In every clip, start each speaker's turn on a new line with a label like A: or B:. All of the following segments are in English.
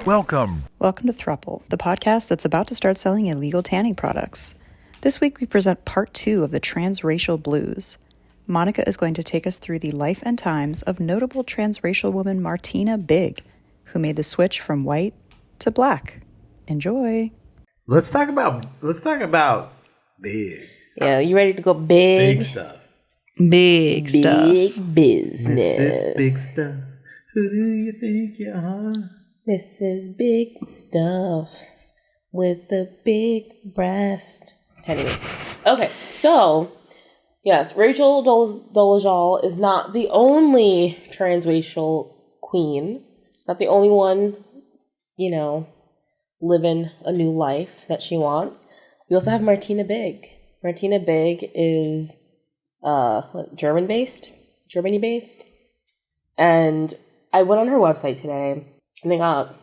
A: Welcome
B: to Throuple, the podcast that's about to start selling illegal tanning products. This week we present part 2 of the Transracial Blues. Monica is going to take us through the life and times of notable transracial woman Martina Big, who made the switch from white to black. Enjoy.
C: Let's talk about big.
D: Yeah, you ready to go big?
C: Big stuff.
B: Big stuff.
D: Big business.
C: This is big stuff. Who do you think you are?
D: This is big stuff with the big breast. Anyways, okay, so yes, Rachel Dolezal is not the only transracial queen, not the only one, living a new life that she wants. We also have Martina Big. Martina Big is Germany-based, and I went on her website today, and I got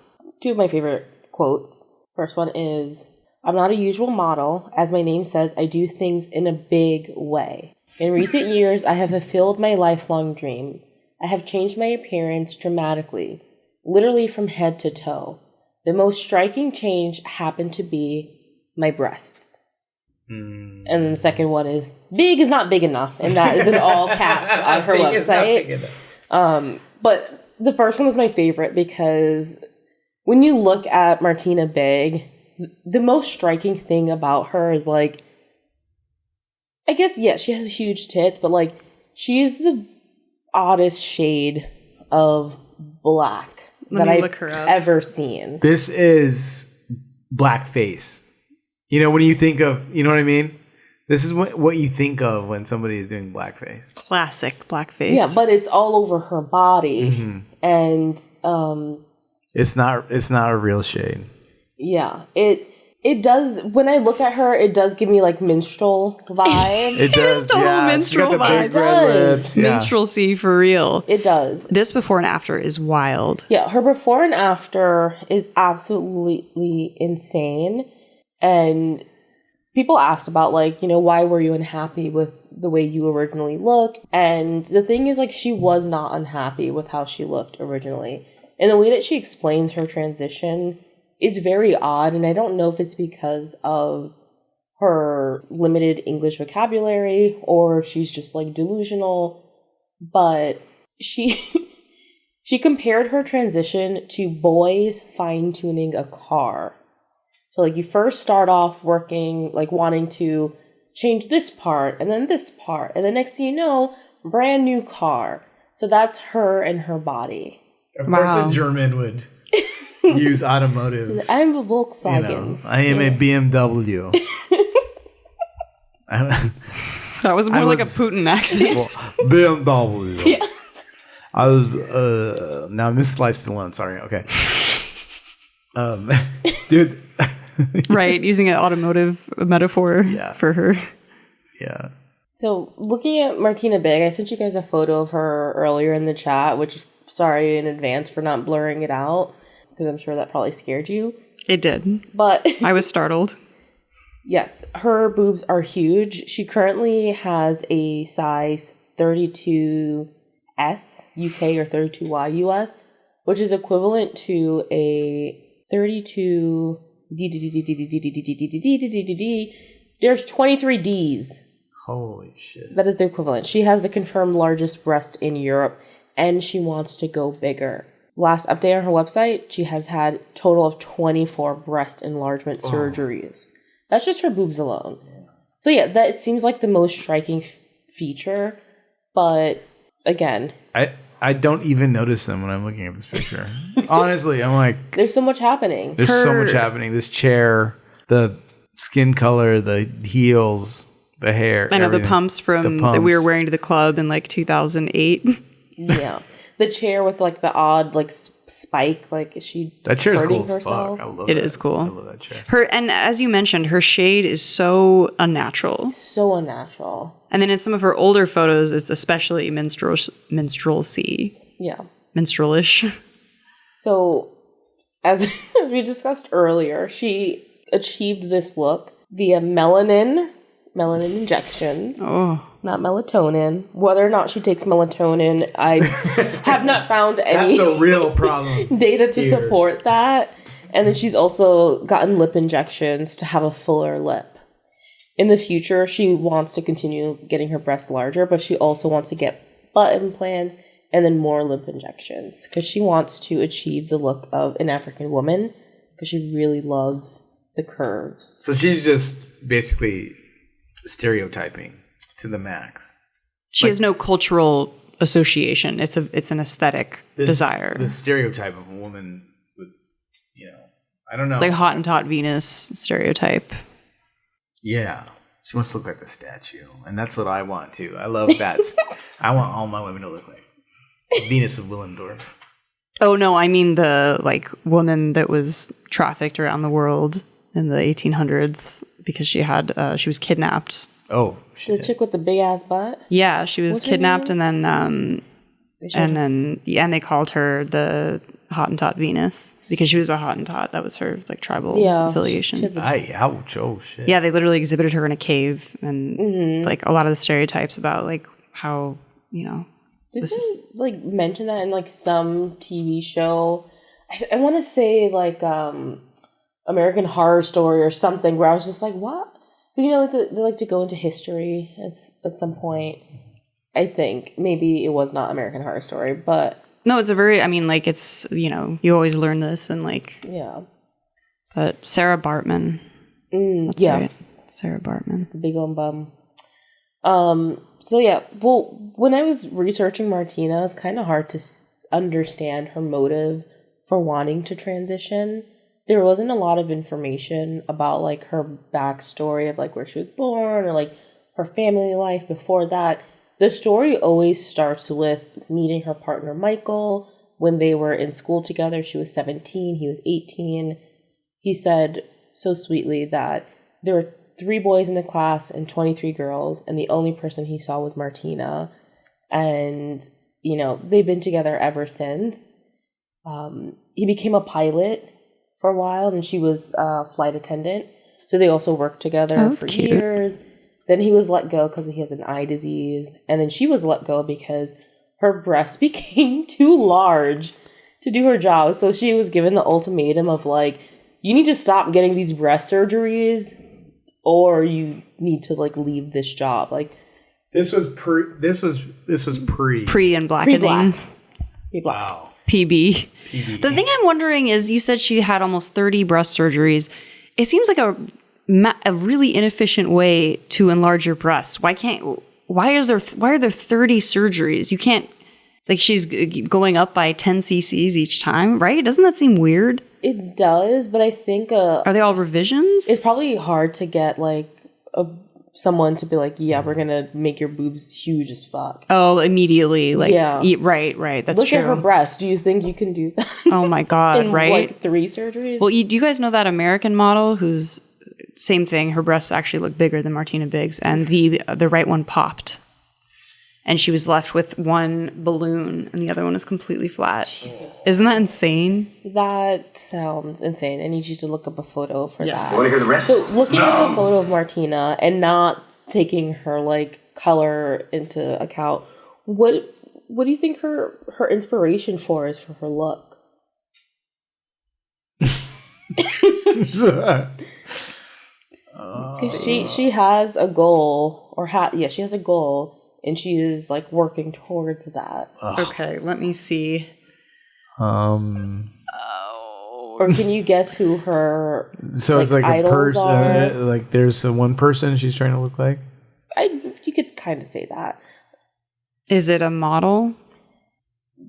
D: 2 of my favorite quotes. First one is, "I'm not a usual model. As my name says, I do things in a big way. In recent years, I have fulfilled my lifelong dream. I have changed my appearance dramatically, literally from head to toe. The most striking change happened to be my breasts." And then the second one is, "Big is not big enough," and that is in all caps on her website. But the first one was my favorite because when you look at Martina Big, the most striking thing about her is I guess, yes, she has a huge tit, but she is the oddest shade of black that I've ever seen.
C: This is blackface. When you think of, you know what I mean? This is what you think of when somebody is doing blackface.
B: Classic blackface.
D: Yeah, but it's all over her body. Mm-hmm. And
C: it's not a real shade.
D: Yeah, it does. When I look at her, it does give me minstrel vibes.
B: It does. It's total minstrel vibes.
C: Lips. Yeah.
B: Minstrelsy for real.
D: It does.
B: This before and after is wild.
D: Yeah, her before and after is absolutely insane. And people asked about why were you unhappy with the way you originally looked? And the thing is she was not unhappy with how she looked originally. And the way that she explains her transition is very odd, and I don't know if it's because of her limited English vocabulary or if she's just delusional, but she compared her transition to boys fine-tuning a car. So you first start off working wanting to change this part and then this part, and the next thing you know, brand new car. So that's her and her body.
C: Of course a German would use automotive.
D: I'm a Volkswagen.
C: I am a BMW.
B: That was more like a Putin accent.
C: BMW.
D: Yeah.
C: I was now Miss Sliced alone. Sorry. Okay. Dude.
B: Right, using an automotive metaphor for her.
C: Yeah.
D: So looking at Martina Big, I sent you guys a photo of her earlier in the chat, which sorry in advance for not blurring it out, because I'm sure that probably scared you.
B: It did.
D: But
B: I was startled.
D: Yes, her boobs are huge. She currently has a size 32S UK or 32Y US, which is equivalent to a 32 There's 23 Ds.
C: Holy shit.
D: That is the equivalent. She has the confirmed largest breast in Europe, and she wants to go bigger. Last update on her website, she has had a total of 24 breast enlargement surgeries. That's just her boobs alone. So yeah, that it seems like the most striking feature, but again,
C: I don't even notice them when I'm looking at this picture. Honestly, I'm like,
D: there's so much happening.
C: There's so much happening. This chair, the skin color, the heels, the hair.
B: I know the pumps that we were wearing to the club in 2008.
D: Yeah, the chair with the odd spike. Is she?
C: That chair is cool as
D: herself?
C: fuck. I love
B: it. It is cool. I
C: love that chair.
B: And as you mentioned, her shade is so unnatural.
D: So unnatural.
B: And then in some of her older photos, it's especially minstrelsy.
D: Yeah.
B: Minstrelish.
D: So, as we discussed earlier, she achieved this look via melanin injections.
B: Oh.
D: not melatonin. Whether or not she takes melatonin, I have not found any
C: That's the real problem.
D: data to support that. And then she's also gotten lip injections to have a fuller lip. In the future, she wants to continue getting her breasts larger, but she also wants to get butt implants and then more lip injections because she wants to achieve the look of an African woman because she really loves the curves.
C: So she's just basically stereotyping to the max.
B: She has no cultural association. It's an aesthetic desire.
C: The stereotype of a woman with, I don't know.
B: Like Hottentot Venus stereotype.
C: Yeah. She wants to look like a statue. And that's what I want too. I love that. I want all my women to look like Venus of Willendorf.
B: Oh no, I mean the woman that was trafficked around the world in the 1800s because she was kidnapped.
C: Oh, shit.
D: The chick with the big ass butt?
B: Yeah, she was kidnapped and then they called her the Hottentot Venus because she was a Hottentot. That was her tribal affiliation.
C: Ouch! Oh shit!
B: Yeah, they literally exhibited her in a cave and a lot of the stereotypes about how
D: Did they mention that in some TV show? I want to say American Horror Story or something where I was just like, what? They like to go into history at some point. I think maybe it was not American Horror Story, but
B: no, it's a very. I mean, it's you always learn this and
D: yeah.
B: But Sarah Bartman, that's right, Sarah Bartman,
D: the big old bum. So yeah, well, when I was researching Martina, it's kind of hard to understand her motive for wanting to transition. There wasn't a lot of information about her backstory of where she was born or her family life before that. The story always starts with meeting her partner Michael when they were in school together. She was 17, he was 18. He said so sweetly that there were 3 boys in the class and 23 girls, and the only person he saw was Martina. And, they've been together ever since. He became a pilot for a while, and she was a flight attendant. So they also worked together for years. Then he was let go because he has an eye disease. And then she was let go because her breasts became too large to do her job. So she was given the ultimatum of you need to stop getting these breast surgeries or you need to leave this job.
C: This was pre
B: and blackening.
D: Pre-black.
C: Wow.
B: PB. The thing I'm wondering is, you said she had almost 30 breast surgeries. It seems like a really inefficient way to enlarge your breasts. Why are there 30 surgeries? You can't, she's going up by 10 cc's each time, right? Doesn't that seem weird?
D: It does, but I think
B: are they all revisions?
D: It's probably hard to get someone to be yeah, we're gonna make your boobs huge as fuck.
B: Oh, immediately.
D: Yeah.
B: Right. That's
D: Look
B: true.
D: At her breasts. Do you think you can do that?
B: Oh my God,
D: in,
B: right?
D: 3 surgeries?
B: Well, do you guys know that American model who's same thing? Her breasts actually look bigger than Martina Big's, and the right one popped. And she was left with one balloon, and the other one is completely flat. Jesus. Isn't that insane?
D: That sounds insane. I need you to look up a photo for that.
A: You want to hear the rest?
D: So looking at the photo of Martina and not taking her color into account, what do you think her inspiration is for her look? She has a goal, she has a goal. And she is working towards that.
B: Okay, let me see.
D: Or can you guess who her
C: so it's a person? There's one person she's trying to look like.
D: You could kind of say that.
B: Is it a model?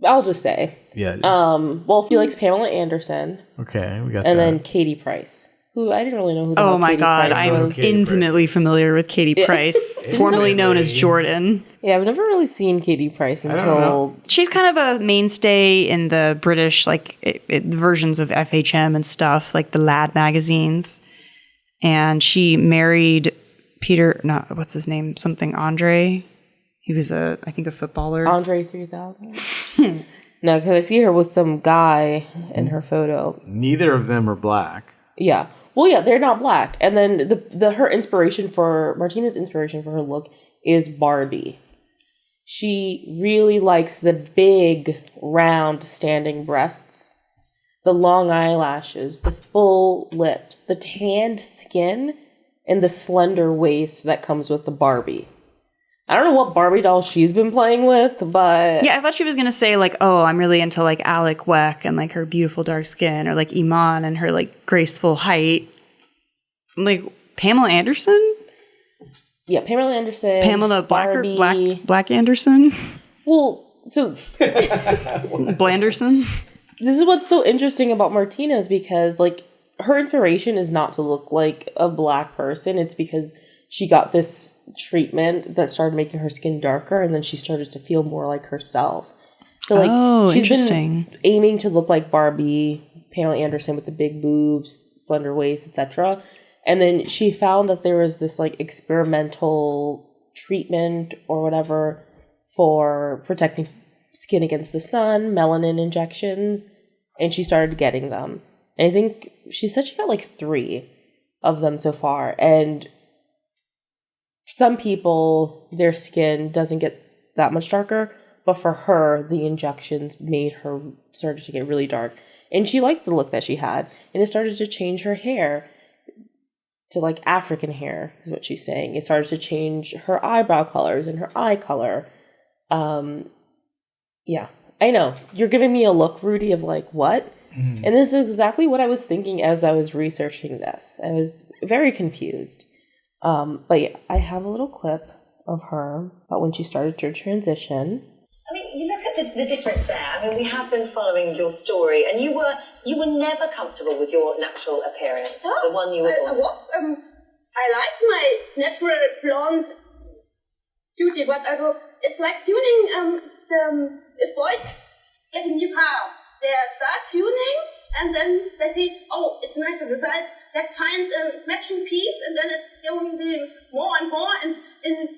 D: I'll just say.
C: Yeah.
D: Well, she likes Pamela Anderson.
C: Okay, we got
D: and
C: that.
D: then Katie Price. Who I didn't really know who the
B: Oh my
D: Katie
B: God,
D: Price
B: I'm
D: was.
B: intimately familiar with Katie Price, formerly known as Jordan.
D: Yeah, I've never really seen Katie Price until...
B: She's kind of a mainstay in the British, versions of FHM and stuff, the Lad magazines. And she married what's his name? Something Andre. He was I think a footballer.
D: Andre 3000? No, because I see her with some guy in her photo.
C: Neither of them are black.
D: Yeah. Well, yeah, they're not black. And then Martina's inspiration for her look is Barbie. She really likes the big, round, standing breasts, the long eyelashes, the full lips, the tanned skin, and the slender waist that comes with the Barbie. I don't know what Barbie doll she's been playing with, but...
B: Yeah, I thought she was going to say, like, oh, I'm really into, like, Alec Weck and, like, her beautiful dark skin, or, like, Iman and her, like, graceful height. Like, Pamela Anderson?
D: Yeah, Pamela Anderson.
B: Pamela Black Anderson?
D: Well, so...
B: Blanderson?
D: This is what's so interesting about Martina is because, like, her inspiration is not to look like a black person. It's because she got this treatment that started making her skin darker, and then she started to feel more like herself. So, like, she's been aiming to look like Barbie, Pamela Anderson with the big boobs, slender waist, etc. And then she found that there was this, like, experimental treatment or whatever for protecting skin against the sun, melanin injections, and she started getting them. And I think she said she got like 3 of them so far. And some people, their skin doesn't get that much darker, but for her, the injections made her started to get really dark. And she liked the look that she had, and it started to change her hair to like African hair, is what she's saying. It started to change her eyebrow colors and her eye color. Yeah, I know. You're giving me a look, Rudy, of like, what? Mm. And this is exactly what I was thinking as I was researching this. I was very confused. But yeah, I have a little clip of her about when she started her transition.
A: I mean, you look at the difference there. I mean, we have been following your story, and you were never comfortable with your natural appearance, the one you were born.
E: I was. I like my natural blonde beauty, but also it's like tuning if boys get a new car, they start tuning, and then they say, oh, it's nice of the side, let's find a matching piece, and then it's going to be more and more, and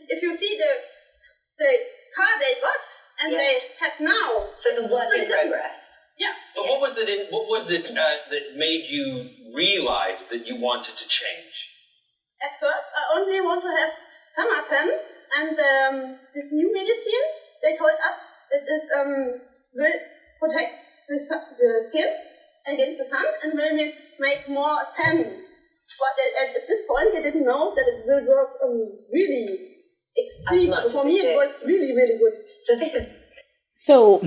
E: if you see the car they got, and they have now.
A: So it's a work in progress.
E: Yeah.
F: But what was it that made you realize that you wanted to change?
E: At first, I only want to have summer tan, and this new medicine, they told us it is will protect the skin against the sun and will make more tan. But at this point, they didn't know that it will work really extreme. For me, it worked really, really good.
A: So this is...
D: So,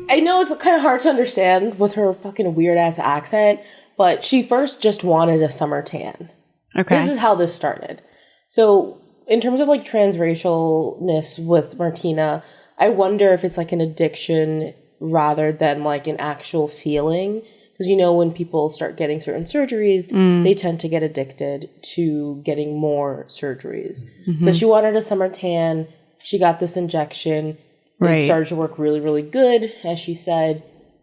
D: I know it's kind of hard to understand with her fucking weird-ass accent, but she first just wanted a summer tan. Okay. This is how this started. So, in terms of, like, transracialness with Martina, I wonder if it's, like, an addiction rather than, like, an actual feeling. Because, you know, when people start getting certain surgeries, they tend to get addicted to getting more surgeries. Mm-hmm. So, she wanted a summer tan. She got this injection. It started to work really, really good, as she said,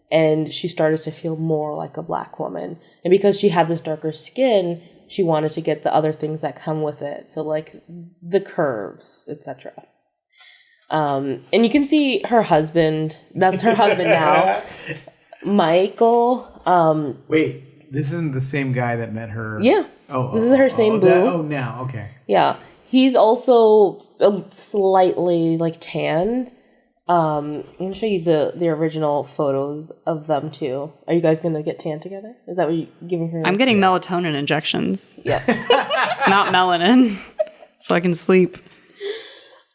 D: and she started to feel more like a black woman. And because she had this darker skin, she wanted to get the other things that come with it. So, like, the curves, etc. And you can see her husband. That's her husband now. Michael.
C: Wait, this isn't the same guy that met her?
D: Yeah. This is her same boo.
C: Now, okay.
D: Yeah. He's also slightly, like, tanned. I'm going to show you the original photos of them too. Are you guys going to get tan together? Is that what you're giving her?
B: I'm getting melatonin injections.
D: Yes.
B: Not melanin. So I can sleep.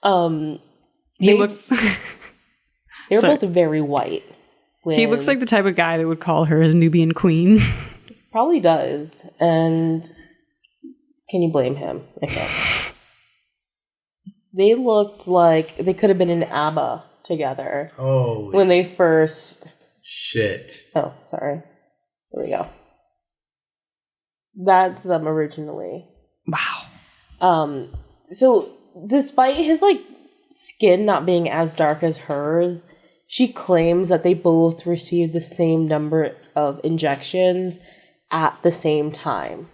B: He looks...
D: They're both very white.
B: He looks like the type of guy that would call her his Nubian queen.
D: Probably does. And can you blame him? Okay. They looked like they could have been in ABBA together.
C: Holy
D: when they first...
C: Shit.
D: Oh, sorry. There we go. That's them originally.
B: Wow.
D: So, despite his, like, skin not being as dark as hers, she claims that they both received the same number of injections at the same time.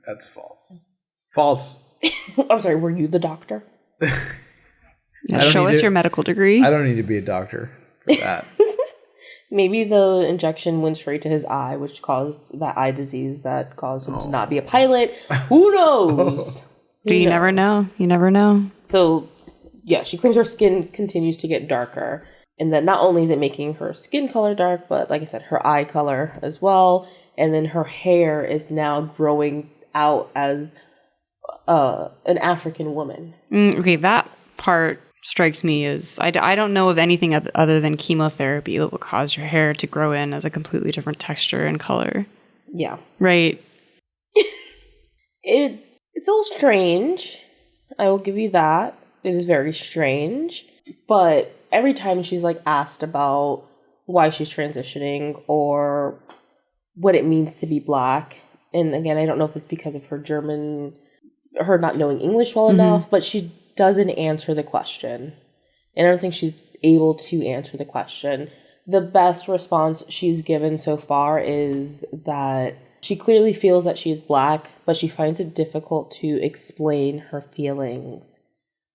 C: That's false. False.
D: I'm sorry, were you the doctor?
B: Show us your medical degree.
C: I don't need to be a doctor for that.
D: Maybe the injection went straight to his eye, which caused that eye disease that caused him to not be a pilot. Who knows?
B: You never know. You never know.
D: So, yeah, she claims her skin continues to get darker. And that not only is it making her skin color dark, but like I said, her eye color as well. And then her hair is now growing out as an African woman.
B: Okay, that part strikes me as... I don't know of anything other than chemotherapy that will cause your hair to grow in as a completely different texture and color.
D: Yeah.
B: Right.
D: It's a little strange. I will give you that. It is very strange. But every time she's like asked about why she's transitioning or what it means to be black, and again, I don't know if it's because of her not knowing English well enough, but she doesn't answer the question. And I don't think she's able to answer the question. The best response she's given so far is that she clearly feels that she is black, but she finds it difficult to explain her feelings.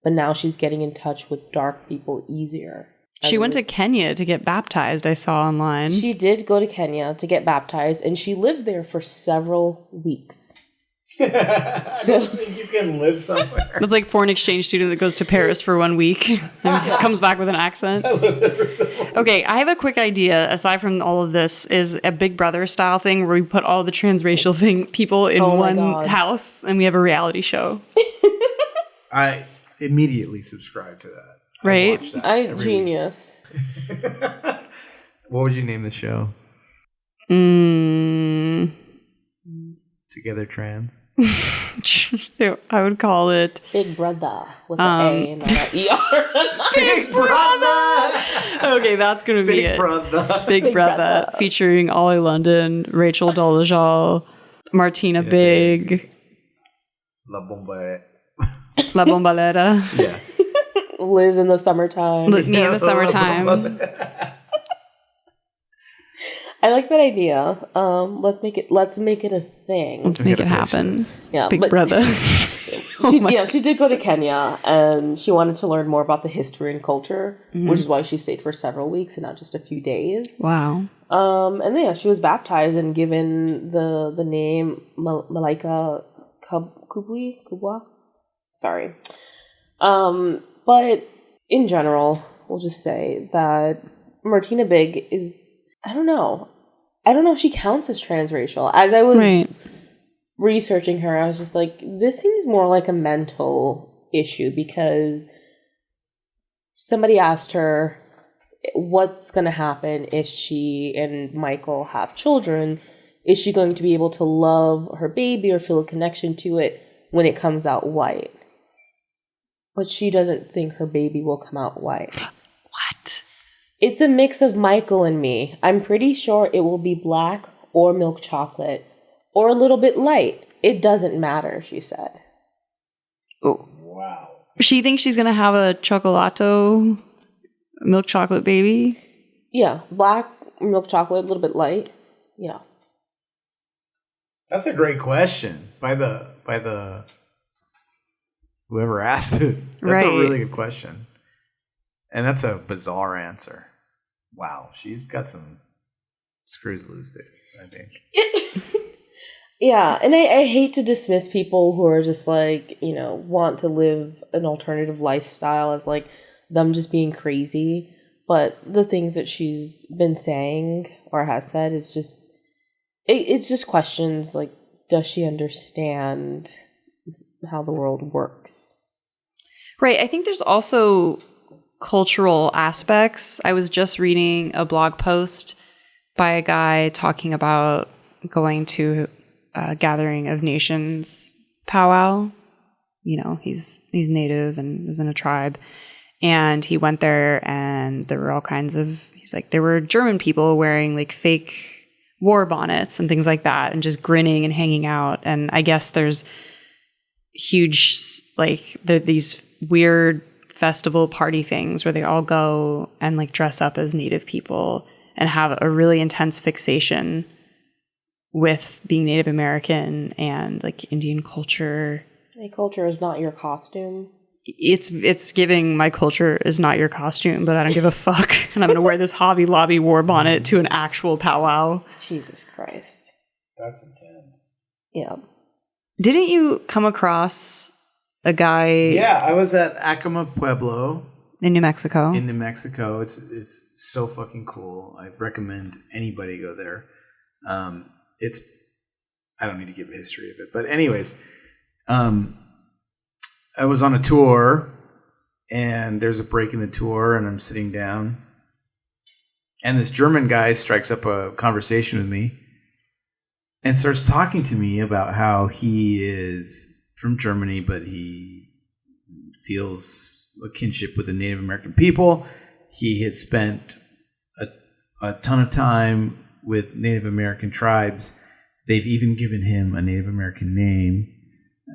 D: But now she's getting in touch with dark people easier.
B: She went to Kenya to get baptized, I saw online.
D: She did go to Kenya to get baptized, and she lived there for several weeks.
C: I don't think you can live somewhere.
B: It's like foreign exchange student that goes to Paris for 1 week and comes back with an accent. Okay, I have a quick idea, aside from all of this, is a Big Brother style thing where we put all the transracial people in one house and we have a reality show.
C: I immediately subscribe to that.
B: Right?
D: Genius.
C: What would you name the show? Together Trans?
B: I would call it
D: Big Brotha with an A and not an ER.
C: Big Brotha!
B: Okay, that's going to be
C: Big
B: it.
C: Brotha.
B: Big Brotha, featuring Ollie London, Rachel Dolezal, Martina Big,
C: La Bomba.
B: La Bombalera.
C: Yeah.
D: Liz in the summertime.
B: Me in the summertime.
D: I like that idea. Let's make it a thing.
B: Let's make it happen.
D: Yeah,
B: Big Brother.
D: She did go to Kenya and she wanted to learn more about the history and culture, which is why she stayed for several weeks and not just a few days.
B: Wow.
D: And then, yeah, she was baptized and given the name Malaika Kubwa. Sorry. But in general, we'll just say that Martina Big is, I don't know if she counts as transracial. As I was researching her, I was just like, this seems more like a mental issue, because somebody asked her what's going to happen if she and Michael have children. Is she going to be able to love her baby or feel a connection to it when it comes out white? But she doesn't think her baby will come out white.
B: What?
D: It's a mix of Michael and me. I'm pretty sure it will be black or milk chocolate or a little bit light. It doesn't matter, she said.
B: Oh.
C: Wow.
B: She thinks she's going to have a chocolato milk chocolate baby?
D: Yeah, black, milk chocolate, a little bit light. Yeah.
C: That's a great question by the whoever asked it. That's a really good question. And that's a bizarre answer. Wow, she's got some screws loose, I think.
D: Yeah, and I hate to dismiss people who are just like, want to live an alternative lifestyle as like them just being crazy. But the things that she's been saying or has said is just, it's just questions like, does she understand how the world works?
B: Right. I think there's also cultural aspects. I was just reading a blog post by a guy talking about going to a Gathering of Nations powwow. He's native and was in a tribe. And he went there and there were all kinds of, he's like, there were German people wearing like fake war bonnets and things like that and just grinning and hanging out. And I guess there's huge, like these weird festival party things where they all go and like dress up as Native people and have a really intense fixation with being Native American and like Indian culture.
D: My culture is not your costume.
B: It's giving my culture is not your costume, but I don't give a fuck. And I'm going to wear this Hobby Lobby war bonnet to an actual powwow.
D: Jesus Christ.
C: That's intense.
D: Yeah.
B: Didn't you come across a guy.
C: Yeah, I was at Acoma Pueblo
B: In New Mexico.
C: in New Mexico. It's so fucking cool. I recommend anybody go there. It's I don't need to give a history of it, but anyways, I was on a tour, and there's a break in the tour, and I'm sitting down, and this German guy strikes up a conversation with me and starts talking to me about how he is from Germany, but he feels a kinship with the Native American people. He has spent a ton of time with Native American tribes. They've even given him a Native American name.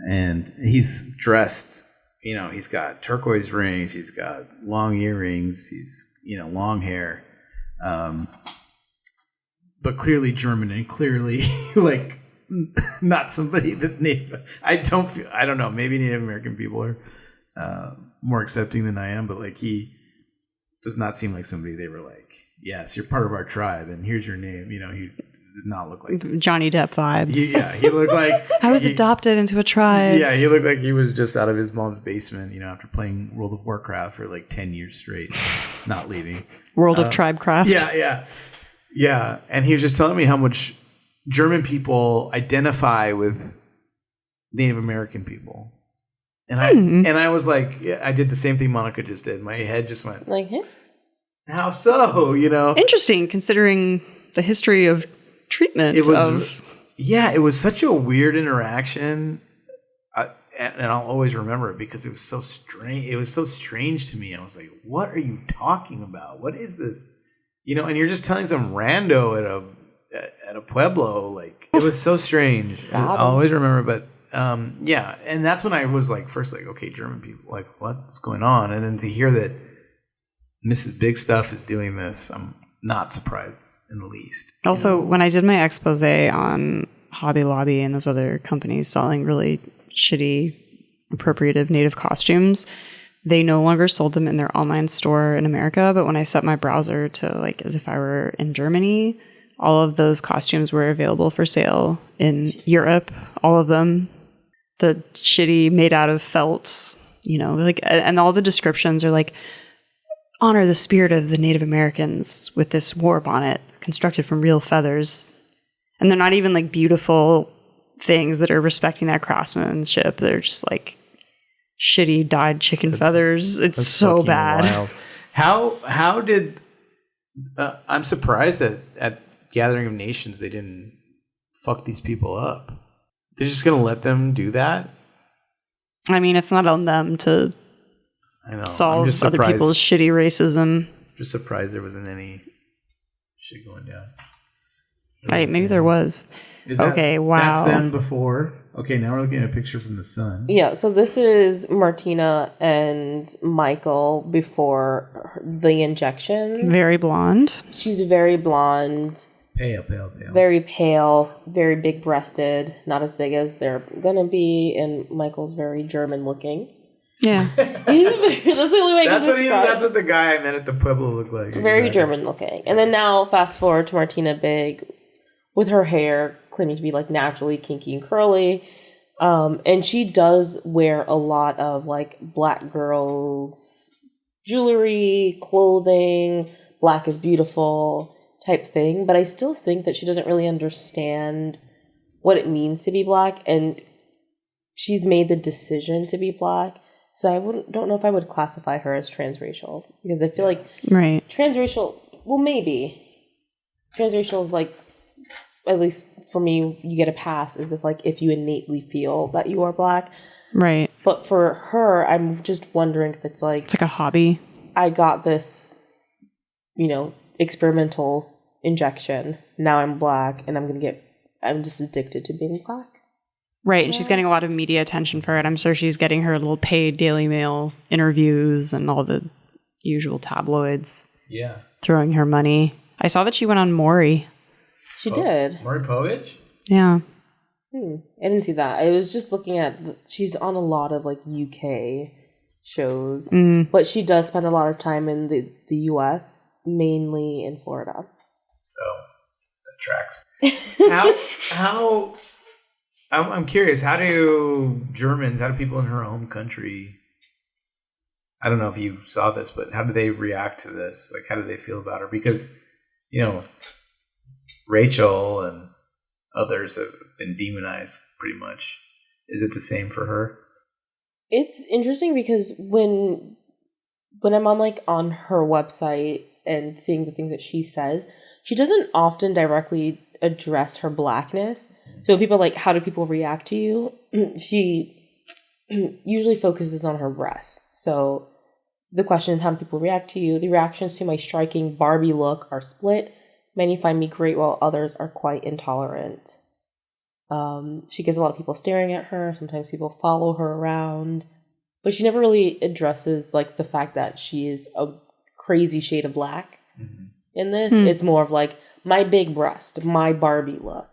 C: And he's dressed, he's got turquoise rings, he's got long earrings, he's, long hair. But clearly German and clearly like not somebody that I don't know, maybe Native American people are more accepting than I am, but like he does not seem like somebody they were like, yes, you're part of our tribe and here's your name. He did not look like
B: Johnny Depp vibes.
C: He looked like
B: I was adopted into a tribe.
C: Yeah, he looked like he was just out of his mom's basement, after playing World of Warcraft for like 10 years straight, not leaving.
B: World of Tribecraft.
C: Yeah. And he was just telling me how much German people identify with Native American people. And I was like, I did the same thing Monica just did. My head just went
D: Like,
C: how so?
B: Interesting, considering the history of treatment
C: it was such a weird interaction, and I'll always remember it because it was so strange. It was so strange to me. I was like, "What are you talking about? What is this?" And you're just telling some rando at a pueblo. Like it was so strange. I'll always remember. But and that's when I was like, first like, okay, German people, like what's going on? And then to hear that Mrs. Big Stuff is doing this, I'm not surprised in the least.
B: Also, when I did my expose on Hobby Lobby and those other companies selling really shitty appropriative Native costumes, they no longer sold them in their online store in America. But when I set my browser to like as if I were in Germany, all of those costumes were available for sale in Europe. All of them, the shitty made out of felt, and all the descriptions are like, honor the spirit of the Native Americans with this war bonnet constructed from real feathers. And they're not even like beautiful things that are respecting that craftsmanship. They're just like shitty dyed chicken feathers. It's so bad.
C: Wild. How did I'm surprised that at Gathering of Nations they didn't fuck these people up. They're just gonna let them do that?
B: I mean, it's not on them to solve other people's shitty racism.
C: Just surprised there wasn't any shit going down.
B: Right, maybe there was. Wow.
C: That's them before. Okay, now we're looking at a picture from the sun.
D: Yeah, so this is Martina and Michael before the injection.
B: Very blonde.
D: She's very blonde.
C: Pale.
D: Very pale, very big-breasted. Not as big as they're gonna be, and Michael's very German-looking.
B: Yeah.
D: That's the only way I can describe.
C: That's what the guy I met at the Pueblo looked like.
D: Very German-looking. And then now, fast forward to Martina Big, with her hair claiming to be like naturally kinky and curly. And she does wear a lot of like black girls jewelry, clothing, black is beautiful type thing. But I still think that she doesn't really understand what it means to be black. And she's made the decision to be black. So I don't know if I would classify her as transracial. Because I feel like transracial, well, maybe. Transracial is like, at least for me, you get a pass as if you innately feel that you are black.
B: Right.
D: But for her, I'm just wondering if it's like
B: a hobby.
D: I got this, experimental injection. Now I'm black and I'm just addicted to being black.
B: Right. And she's getting a lot of media attention for it. I'm sure she's getting her little paid Daily Mail interviews and all the usual tabloids.
C: Yeah.
B: Throwing her money. I saw that she went on Maury.
D: She did.
C: Maury Povich?
B: Yeah.
D: I didn't see that. I was just looking at she's on a lot of like UK shows, but she does spend a lot of time in the US, mainly in Florida.
C: Oh, that tracks. I'm curious. How do people in her home country? I don't know if you saw this, but how do they react to this? Like, how do they feel about her? Because, Rachel and others have been demonized pretty much. Is it the same for her?
D: It's interesting because when I'm on her website and seeing the things that she says, she doesn't often directly address her blackness. So people are like, how do people react to you? She usually focuses on her breasts. So the question is, how do people react to you? The reactions to my striking Barbie look are split. Many find me great while others are quite intolerant. She gets a lot of people staring at her. Sometimes people follow her around. But she never really addresses like the fact that she is a crazy shade of black in this. It's more of like my big breast, my Barbie look.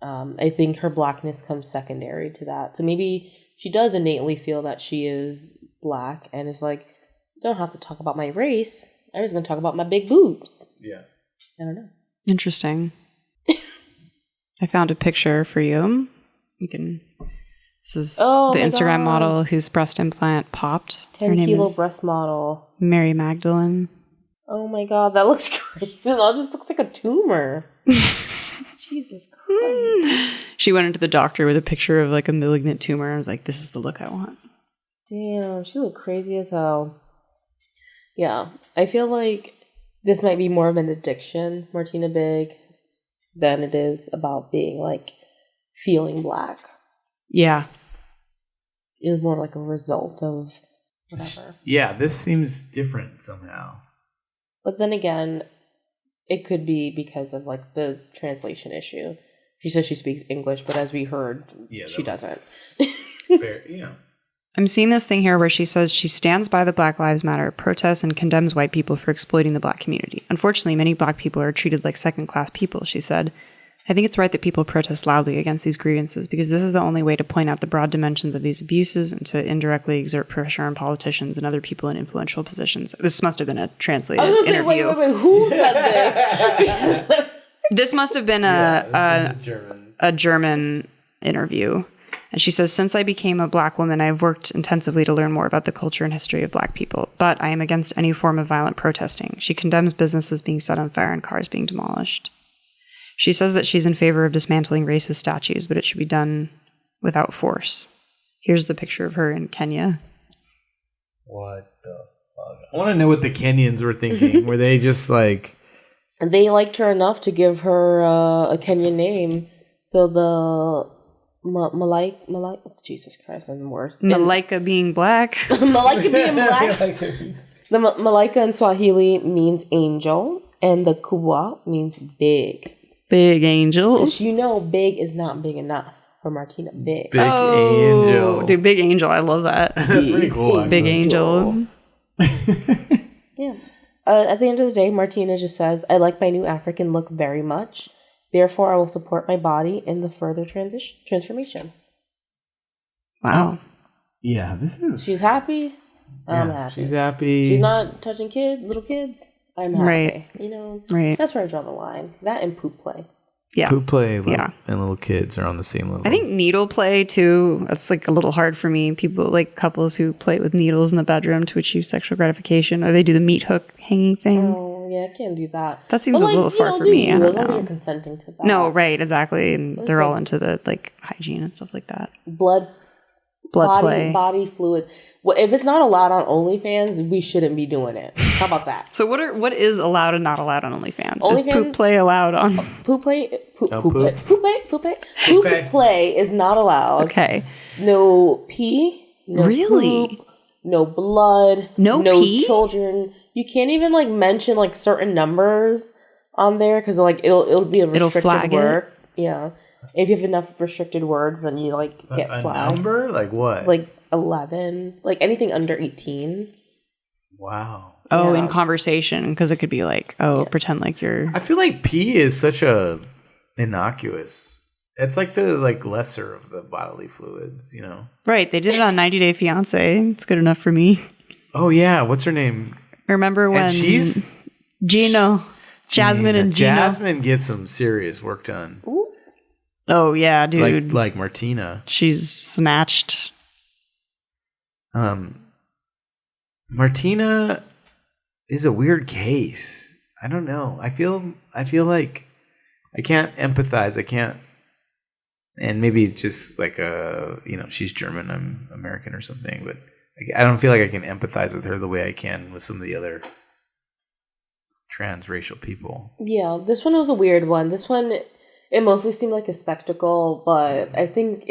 D: I think her blackness comes secondary to that. So maybe she does innately feel that she is black and is like, don't have to talk about my race. I'm just going to talk about my big boobs.
C: Yeah.
D: I don't know.
B: Interesting. I found a picture for you. This is the Instagram model whose breast implant popped.
D: 10-kilo breast model.
B: Mary Magdalene.
D: Oh my God, that looks crazy. That just looks like a tumor. Jesus Christ.
B: She went into the doctor with a picture of like a malignant tumor. I was like, this is the look I want.
D: Damn, she looked crazy as hell. Yeah, I feel like this might be more of an addiction, Martina Big, than it is about being like feeling black.
B: Yeah.
D: It was more like a result of whatever.
C: Yeah, this seems different somehow.
D: But then again, it could be because of like the translation issue. She says she speaks English, but as we heard, she doesn't.
C: Fair,
B: I'm seeing this thing here where she says she stands by the Black Lives Matter protests and condemns white people for exploiting the black community. Unfortunately, many black people are treated like second-class people, she said. I think it's right that people protest loudly against these grievances because this is the only way to point out the broad dimensions of these abuses and to indirectly exert pressure on politicians and other people in influential positions. This must have been a translated interview.
D: Wait, who said this?
B: This must have been a German interview. And she says, since I became a black woman, I have worked intensively to learn more about the culture and history of black people. But I am against any form of violent protesting. She condemns businesses being set on fire and cars being demolished. She says that she's in favor of dismantling racist statues, but it should be done without force. Here's the picture of her in Kenya.
C: What the fuck? I want to know what the Kenyans were thinking. Were they just like...
D: They liked her enough to give her a Kenyan name. So the... Jesus Christ, I'm worse.
B: Malaika being black.
D: Malaika being black. The Malaika in Swahili means angel, and the Kubwa means big.
B: Big angel.
D: Because big is not big enough for Martina Big.
C: Big angel.
B: Dude, big angel. I love that.
C: That's pretty cool. Actually.
B: Big angel.
D: Yeah. At the end of the day, Martina just says, I like my new African look very much. Therefore, I will support my body in the further transformation.
B: Wow.
C: Yeah, this is...
D: She's happy. I'm happy.
C: She's happy.
D: She's not touching little kids. I'm happy.
B: Right. Right.
D: That's where I draw the line. That and poop play.
B: Yeah.
C: Poop play and little kids are on the same level.
B: I think needle play, too, that's like a little hard for me. People, like couples who play with needles in the bedroom to achieve sexual gratification, or they do the meat hook hanging thing.
D: Oh, yeah, I can't do that.
B: That seems a little far for me. I don't
D: as long as
B: know.
D: you're consenting to that.
B: No, right, exactly. And they're all into the hygiene and stuff like that.
D: Blood
B: play.
D: Body fluids. Well, if it's not allowed on OnlyFans, we shouldn't be doing it. How about that?
B: So what is allowed and not allowed on OnlyFans? Is poop play allowed on?
D: Poop play is not allowed.
B: Okay.
D: No pee. No
B: really?
D: Poop, no blood.
B: No pee?
D: Children. You can't even mention certain numbers on there because it'll be a restricted word. Yeah. If you have enough restricted words, then you get flagged.
C: A number? Like what?
D: 11, anything under 18.
C: Wow.
B: Oh, in conversation, because it could be pretend like you're...
C: I feel like pee is such a innocuous. It's like the lesser of the bodily fluids,
B: Right. They did it on 90 Day Fiance. It's good enough for me.
C: Oh, yeah. What's her name?
B: Remember when...
C: And she's...
B: Jasmine and Gino.
C: Jasmine gets some serious work done.
D: Ooh.
B: Oh yeah, dude.
C: Like Martina.
B: She's snatched.
C: Martina is a weird case. I don't know. I feel like I can't empathize. I can't. And maybe it's just like she's German, I'm American or something, but I don't feel like I can empathize with her the way I can with some of the other transracial people.
D: Yeah, this one was a weird one. This one, it mostly seemed like a spectacle, but I think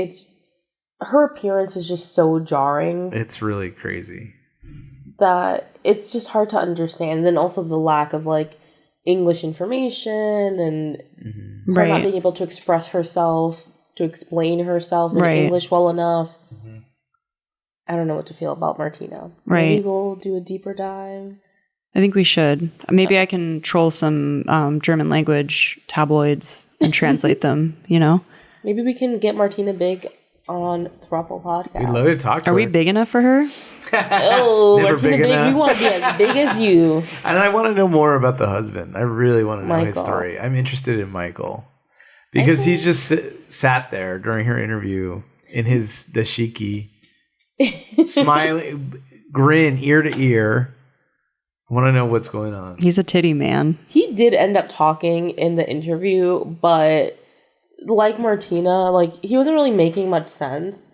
D: her appearance is just so jarring.
C: It's really crazy.
D: That it's just hard to understand. And then also the lack of like English information and her not being able to express herself, to explain herself in English well enough. I don't know what to feel about Martina.
B: Right.
D: Maybe we'll do a deeper dive.
B: I think we should. Maybe I can troll some German language tabloids and translate them,
D: Maybe we can get Martina Big on Throuple podcast.
C: We'd love to talk to her.
B: Are we big enough for her?
D: Oh,
C: Never
D: Martina
C: big
D: Big,
C: enough.
D: we want to be as big as you.
C: And I want to know more about the husband. I really want to know his
D: Michael.
C: story. I'm interested in Michael. Because he's just sat there during her interview in his dashiki, smiling, grin ear to ear. I want to know what's going on.
B: He's a titty man.
D: He did end up talking in the interview, but like Martina, like he wasn't really making much sense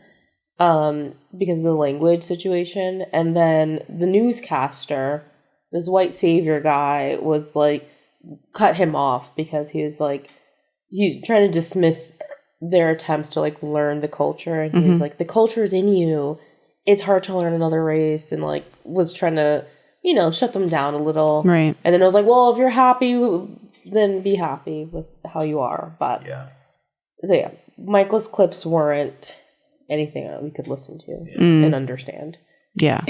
D: because of the language situation. And then the newscaster, this white savior guy, was like, cut him off because he was like, he's trying to dismiss their attempts to like learn the culture. And he's like, the culture is in you. It's hard to learn another race, and like was trying to, shut them down a little.
B: Right.
D: And then I was like, well, if you're happy, then be happy with how you are. But so yeah, Michael's clips weren't anything that we could listen to and understand.
B: Yeah.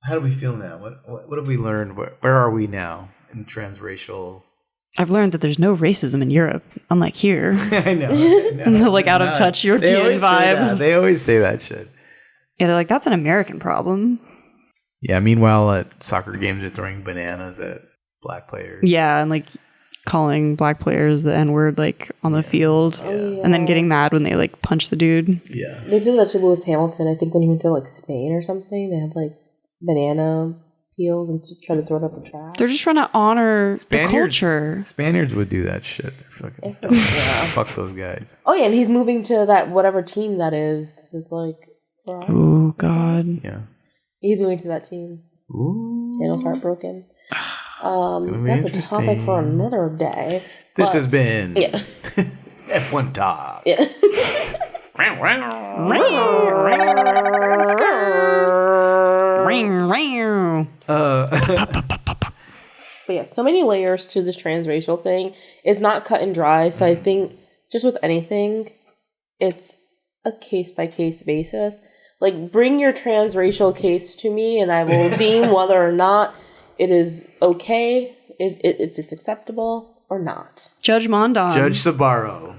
C: How do we feel now? What have we learned? Where are we now in transracial?
B: I've learned that there's no racism in Europe, unlike here.
C: I know.
B: Like out of touch European vibe.
C: They always say that shit.
B: Yeah, they're like, that's an American problem.
C: Yeah, meanwhile at soccer games they're throwing bananas at black players.
B: Yeah, and like calling black players the N-word like on the field. And then getting mad when they like punch the dude.
C: Yeah.
D: They did that to Lewis Hamilton, I think, when he went to like Spain or something. They had like banana peels and try to throw it up the trash.
B: They're just trying to honor the culture.
C: Spaniards would do that shit. They're fucking fuck those guys.
D: Oh yeah, and he's moving to that whatever team that is. It's like,
B: oh god.
C: Yeah.
D: He's moving to that team.
C: Ooh.
D: Channel's heartbroken. That's a topic for another day.
C: This has been
D: Yeah.
C: F1 Top.
D: Yeah. But yeah, so many layers to this transracial thing. It's not cut and dry. So I think just with anything, it's a case-by-case basis. Like, bring your transracial case to me and I will deem whether or not it is okay, if it's acceptable or not.
B: Judge Mondon.
C: Judge Sbarro.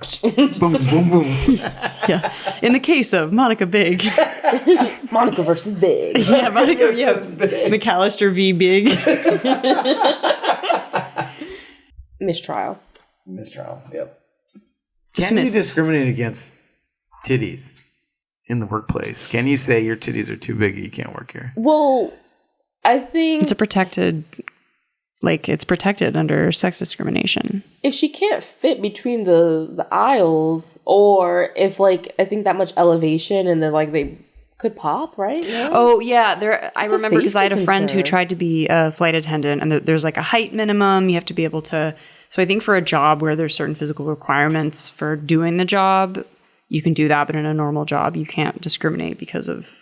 C: Boom, boom, boom.
B: Yeah. In the case of Monica Big.
D: Monica versus Big.
B: Yeah, Monica versus Big. McAllister v. Big.
D: Mistrial.
C: Yep. Can you
B: Dismissed.
C: discriminate against titties in the workplace? Can you say your titties are too big and you can't work here?
D: Well, I think
B: It's protected under sex discrimination.
D: if she can't fit between the aisles, or if like I think that much elevation and then like they could pop, right? No?
B: Oh yeah, I
D: It's a
B: remember because I had a
D: safety
B: friend who
D: concern.
B: tried to be a flight attendant, and there's like a height minimum. You have to be able to. So I think for a job where there's certain physical requirements for doing the job, you can do that, but in a normal job, you can't discriminate because of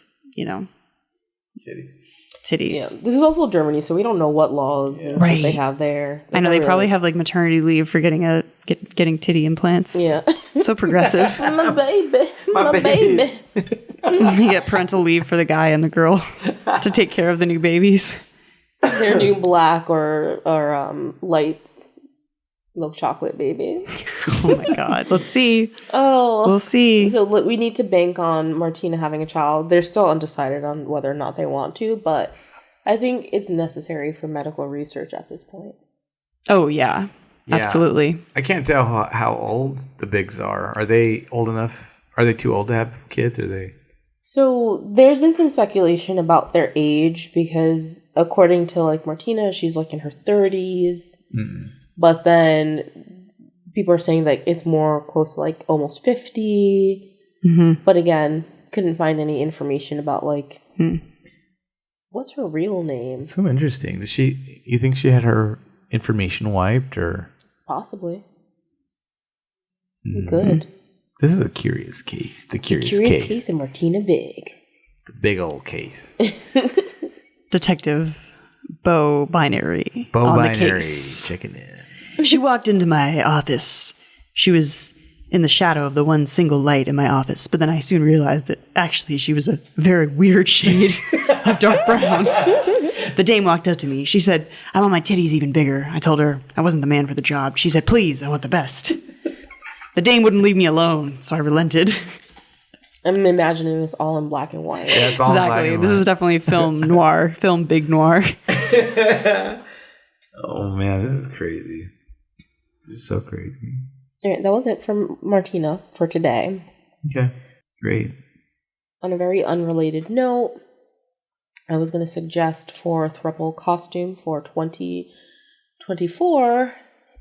B: titties.
D: Yeah, this is also Germany, so we don't know what laws and what they have there.
B: I know they probably have like maternity leave for getting titty implants.
D: Yeah.
B: So progressive.
D: My baby. My baby.
C: babies.
B: They get parental leave for the guy and the girl to take care of the new babies.
D: Their new black or light milk chocolate baby.
B: Oh my god. Let's see.
D: Oh.
B: We'll see.
D: So we need to bank on Martina having a child. They're still undecided on whether or not they want to, but I think it's necessary for medical research at this point.
B: Oh yeah. Absolutely.
C: I can't tell how old the Bigs are. Are they old enough? Are they too old to have kids? Are they?
D: So there's been some speculation about their age because according to like Martina, she's like in her 30s. Mm-hmm. But then people are saying like it's more close to like almost 50. Mm-hmm. But again, couldn't find any information about like what's her real name.
C: It's so interesting. You think she had her information wiped or
D: possibly? Good.
C: This is a curious case. The curious
D: case of Martina Big.
C: The big old case.
B: Detective Beau Binary.
C: Beau
B: on
C: Binary
B: the case.
C: checking in.
B: She walked into my office. She was in the shadow of the one single light in my office, but then I soon realized that actually she was a very weird shade of dark brown. The dame walked up to me. She said, "I want my titties even bigger." I told her I wasn't the man for the job. She said, "Please, I want the best." The dame wouldn't leave me alone, so I relented.
D: I'm imagining this all in black and white.
C: Yeah, it's all in black and white.
B: This is definitely film noir, film big noir.
C: Oh man, this is crazy. This is so crazy.
D: All right, that was it from Martina for today.
C: Okay, great.
D: On a very unrelated note, I was going to suggest for a Throuple costume for 2024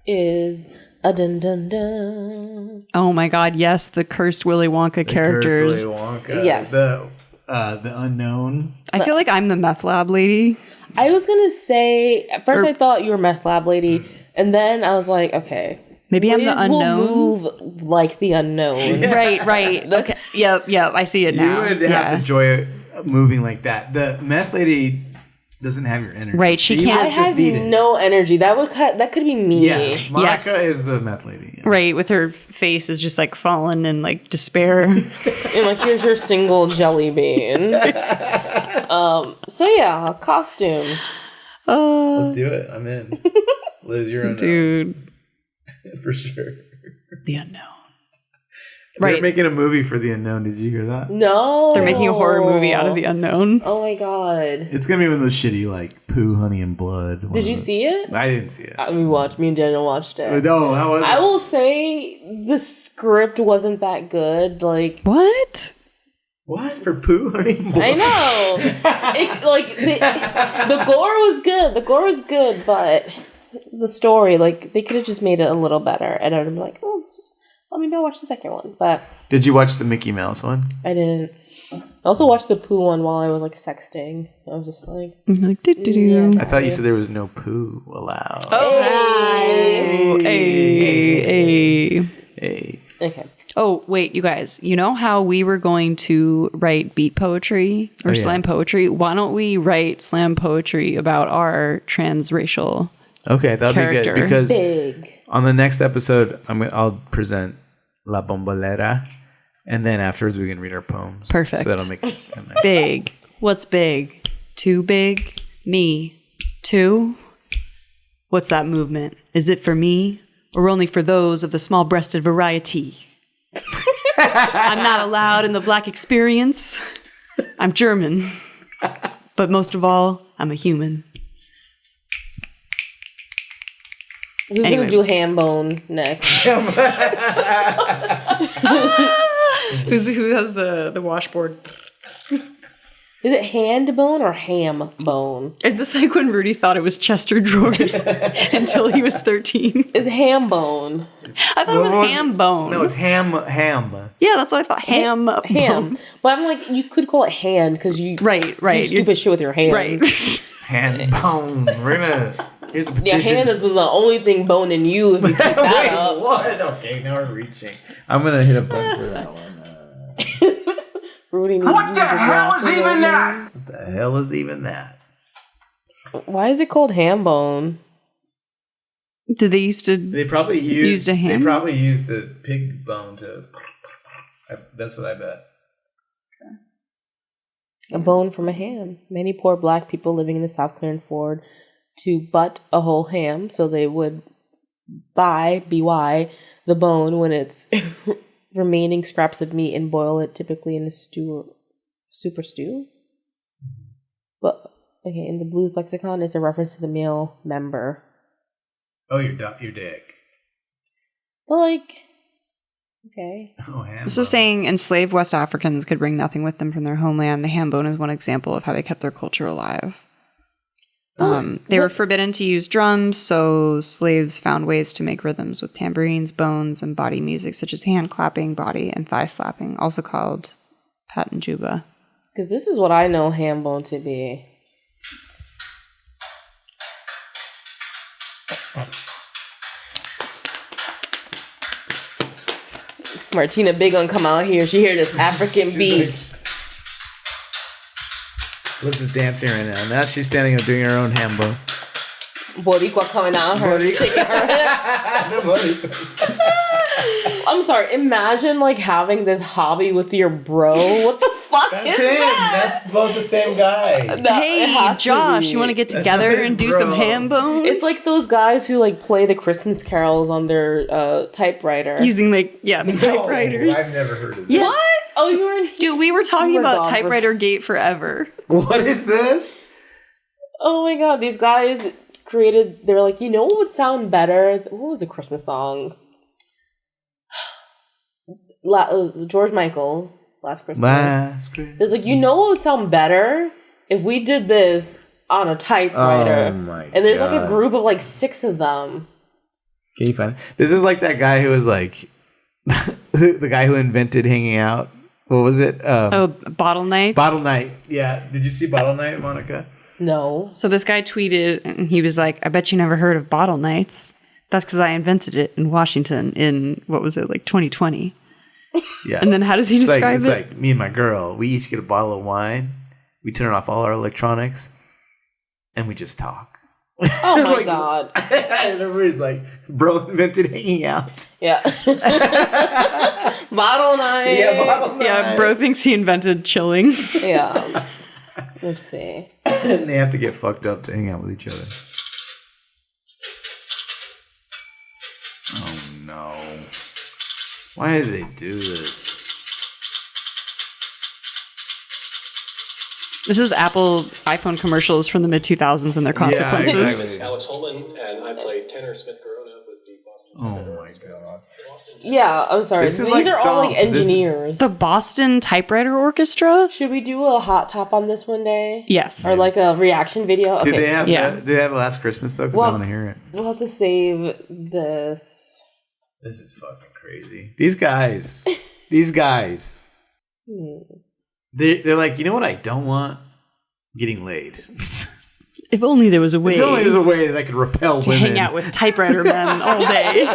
D: is a dun dun dun.
B: Oh my God! Yes, the cursed Willy Wonka characters.
C: Cursed Willy Wonka.
D: Yes,
C: the unknown.
B: I feel like I'm the meth lab lady.
D: I was gonna say at first I thought you were meth lab lady, and then I was like, okay,
B: maybe I'm the unknown.
D: Will move like the unknown.
B: Yeah. Right. Okay. Yep. I see it now.
C: You would have the joy of moving like that. The meth lady doesn't have your energy.
B: Right, she can't.
D: I have no energy. That could be me.
C: Yeah, Monica is the meth lady. Yeah.
B: Right, with her face is just like fallen in like despair.
D: And like, here's your single jelly bean. So yeah, costume.
C: Let's do it. I'm in. Liz, you're unknown.
B: Dude.
C: For sure.
B: The unknown.
C: They're making a movie for The Unknown. Did you hear that?
D: No.
B: They're making a horror movie out of The Unknown.
D: Oh my God.
C: It's going to be one of those shitty, like, Poo, Honey, and Blood.
D: Did you see it?
C: I didn't see it.
D: Me and Daniel watched it.
C: No, how was it?
D: I will say the script wasn't that good. Like,
B: what?
C: What? For Poo, Honey, and Blood?
D: I know. The gore was good. The gore was good, but the story, like, they could have just made it a little better. And I'd be like, oh, let me go watch the second one. But
C: did you watch the Mickey Mouse one?
D: I didn't. I also watched the Pooh one while I was like sexting. I was just like,
B: yeah.
C: I thought you said there was no poo allowed.
B: Oh, hey.
D: Okay.
B: Oh, wait, you guys. You know how we were going to write beat poetry or slam poetry? Why don't we write slam poetry about our transracial
C: Okay, that'll
B: character.
C: Be good because
D: Big.
C: On the next episode, I'll present La Bombolera, and then afterwards we can read our poems.
B: Perfect.
C: So that'll make it nice.
B: Big. What's big? Too big? Me. Too? What's that movement? Is it for me or only for those of the small-breasted variety? I'm not allowed in the black experience. I'm German. But most of all, I'm a human.
D: Who's going to do ham bone next?
B: Who has the washboard?
D: Is it hand bone or ham bone?
B: Is this like when Rudy thought it was Chester drawers until he was 13?
D: It's ham bone.
B: I thought it was ham bone.
C: No, it's ham.
B: Yeah, that's what I thought. Ham.
D: Bone. But I'm like, you could call it hand because you
B: right.
D: do stupid shit with your hands.
B: Right.
C: Hand bone. We're gonna. Here's a petition.
D: Your hand is the only thing bone in you if you keep that
C: Wait,
D: up.
C: what? Okay, now we're reaching. I'm gonna hit a button for that one.
D: Rudy
F: What the hell is even that?
C: What the hell is even that?
D: Why is it called ham bone?
B: Did they used to?
C: They probably used
B: a ham.
C: They probably used the pig bone to. That's what I bet.
D: A bone from a ham. Many poor black people living in the South couldn't afford to butt a whole ham, so they would buy the bone when it's remaining scraps of meat and boil it typically in a super stew. But okay, in the Blues lexicon, it's a reference to the male member.
C: Oh, your dick.
D: But, like, okay.
C: Oh, hambo.
B: This is saying enslaved West Africans could bring nothing with them from their homeland. The ham bone is one example of how they kept their culture alive. They were forbidden to use drums, so slaves found ways to make rhythms with tambourines, bones, and body music, such as hand clapping, body, and thigh slapping, also called pat and juba.
D: Because this is what I know ham bone to be. Martina Big gonna come out here. She hear this African beat.
C: Like, Liz is dancing right now. Now she's standing up doing her own hambo.
D: Boricua coming out her. Shaking her hip. I'm sorry. Imagine like having this hobby with your bro. What the fuck
G: That's
D: is
G: him.
D: that?
G: That's both the same guy.
B: Hey, Josh, you want to get together
C: not his
B: and do
C: bro.
B: some ham bone?
D: It's like those guys who like play the Christmas carols on their typewriter.
B: Using typewriters.
G: I've never heard of this.
B: Yes.
D: What? Oh, you were in.
B: Dude, we were talking
D: Oh my
B: about
D: God,
B: typewriter gate forever.
C: What is this?
D: Oh my God, these guys created. They were like, you know what would sound better? What was a Christmas song? George Michael, Last Christmas. It's like, you know what would sound better if we did this on a typewriter.
G: Oh my
D: and there's like a
G: God.
D: group of like 6 of them.
C: Can you find it? This is like that guy who was like the guy who invented hanging out. What was it?
B: Bottle Nights.
C: Bottle Night. Yeah. Did you see Bottle Night, Monica?
D: No.
B: So this guy tweeted, and he was like, I bet you never heard of Bottle Nights. That's because I invented it in Washington in, what was it, like 2020.
C: Yeah.
B: And then how does he describe
C: it's
B: it?
C: like me and my girl, we each get a bottle of wine, we turn off all our electronics, and we just talk.
D: Oh my
C: Like,
D: God.
C: And everybody's like, bro invented hanging out.
D: Yeah. Bottle night.
C: Yeah, bottle night.
B: Yeah, bro thinks he invented chilling.
D: Yeah. Let's see.
C: And they have to get fucked up to hang out with each other. Oh no. Why did they do this?
B: This is Apple iPhone commercials from the mid-2000s and their consequences.
C: exactly.
H: My name is Alex Holman, and I play tenor Smith Corona with the Boston.
C: Oh my god.
D: Yeah, I'm sorry.
C: This is
D: These
C: like
D: are all like
C: Stomp. This is-
D: engineers.
B: The Boston Typewriter Orchestra?
D: Should we do a hot top on this one day?
B: Yes.
D: Or like a reaction video? Okay.
C: Did they have
B: Yeah.
C: that? Did they have Last Christmas though? Because
D: Well-
C: I want to hear it.
D: We'll have to save this.
C: This is fucking crazy. These guys. They're like, you know what I don't want? Getting laid.
B: If only there was a way
C: If only there's a way that I could repel
B: to
C: women.
B: hang out with typewriter men all day.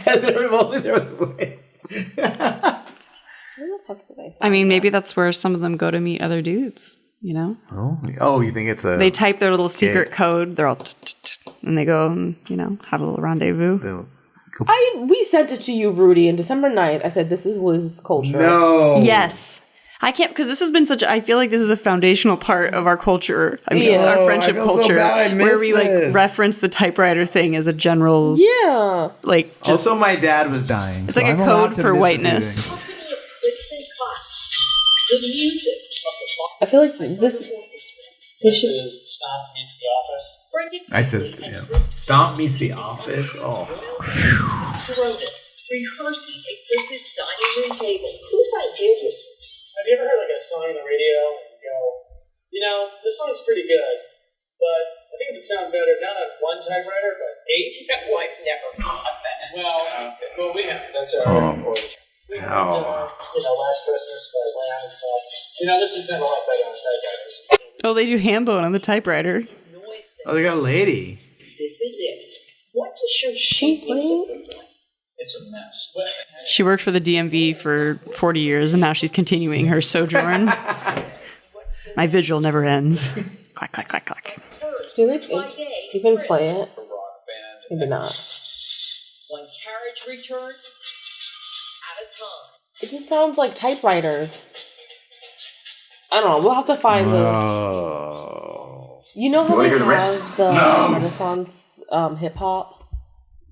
C: If only there was a way.
D: Where the fuck did I find
B: I mean, maybe that's where some of them go to meet other dudes, you know?
C: Oh, you think it's a...
B: They type their little secret code. They're all... And they go and, you know, have a little rendezvous.
D: We sent it to you, Rudy, on December 9th. I said, this is Liz's culture.
C: No.
B: Yes. I can't, because this has been such, I feel like this is a foundational part of our culture. I mean,
D: Yeah.
B: our friendship
C: I feel so
B: culture.
C: bad I
B: where we,
C: missed
B: like,
C: this.
B: reference the typewriter thing as a general,
D: Yeah.
B: like, just,
C: Also, my dad was dying.
B: it's like a code for whiteness.
I: Clicks and claps. The music of the
D: I feel like this should...
H: is Stomp Meets the Office.
C: I says, yeah. Stomp meets The Office. Oh.
I: Coronas rehearsing at Chris's dining room table. Whose idea was this?
H: Have you ever heard like a song on the radio and you go, you know, this song's pretty good, but I think it would sound better not on one typewriter, but 8?
I: That wife never thought that.
H: Well, we have. That's our report. We had,
C: Oh.
H: Last Christmas by Lamb and thought, this would sound a lot better on typewriters.
B: Oh, they do ham bone on the typewriter.
I: Noise that
C: Oh, they got a lady.
I: this is it. What does your sheet music look like?
H: It's a mess.
B: She worked for the DMV for 40 years, and now she's continuing her sojourn. My vigil never ends. Clack, clack, clack, clack.
D: Do you think you can play it?
H: A rock band.
D: Maybe not.
I: One carriage return at a time.
D: It just sounds like typewriters. I don't know. We'll have to find this.
C: Oh.
D: You know how they have the Renaissance hip hop?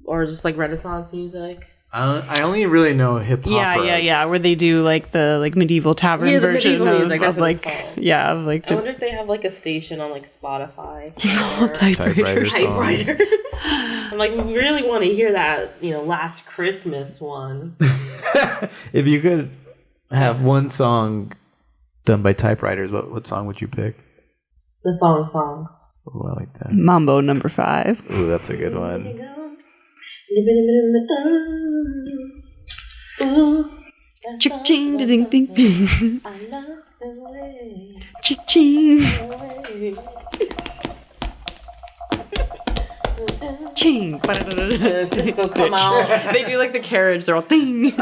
D: Or just like Renaissance music?
C: I only really know hip hop.
B: Yeah, where they do like the medieval tavern
D: the
B: version
D: medieval music,
B: of
D: that's what it's
B: like
D: called.
B: of like
D: I wonder if they have like a station on like Spotify.
B: it's all typewriters.
D: Typewriters. I'm like, we really want to hear that, Last Christmas one.
C: If you could have one song done by typewriters, what song would you pick?
D: The thong song.
C: Oh, I like that.
B: Mambo number 5.
C: Ooh, that's a good one.
B: Chick ching ding ding ding. Chick ching. Ching.
D: Cisco come out.
B: They do like the carriage. They're all ding.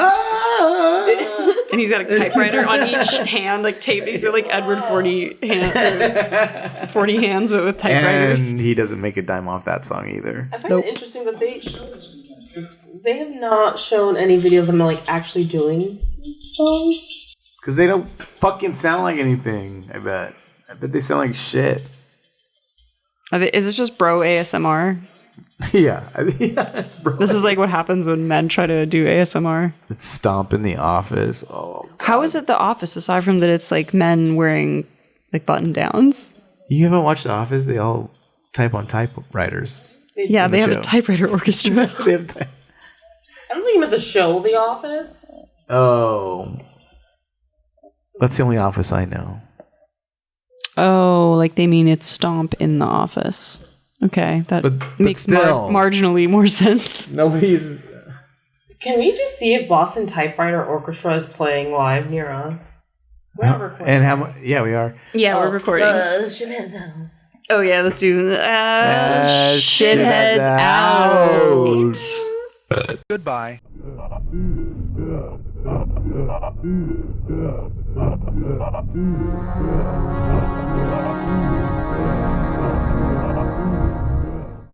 B: And he's got a typewriter on each hand, like taped. He's got like Edward 40 hands, but with typewriters.
C: And he doesn't make a dime off that song either.
D: I find it interesting that they have not shown any videos of them like actually doing songs.
C: Because they don't fucking sound like anything, I bet they sound like shit.
B: Is this just bro ASMR?
C: Yeah, it's bro.
B: This is like what happens when men try to do ASMR.
C: It's Stomp in the Office. Oh, God.
B: How is it The Office, aside from that it's like men wearing like button downs?
C: You haven't watched The Office? They all type on typewriters.
B: Yeah, they have a typewriter orchestra.
C: They have
D: I don't think you meant the show The Office.
C: Oh. That's the only Office I know.
B: Oh, like they mean it's Stomp in the Office. Okay, that makes
C: still.
B: marginally more sense.
C: Nobody's...
D: Can we just see if Boston Typewriter Orchestra is playing live near us? We're not recording.
C: And how much... Yeah, we are.
B: Yeah, we're recording.
D: Shitheads out.
B: Oh yeah, let's do
C: Shitheads out.
J: Goodbye.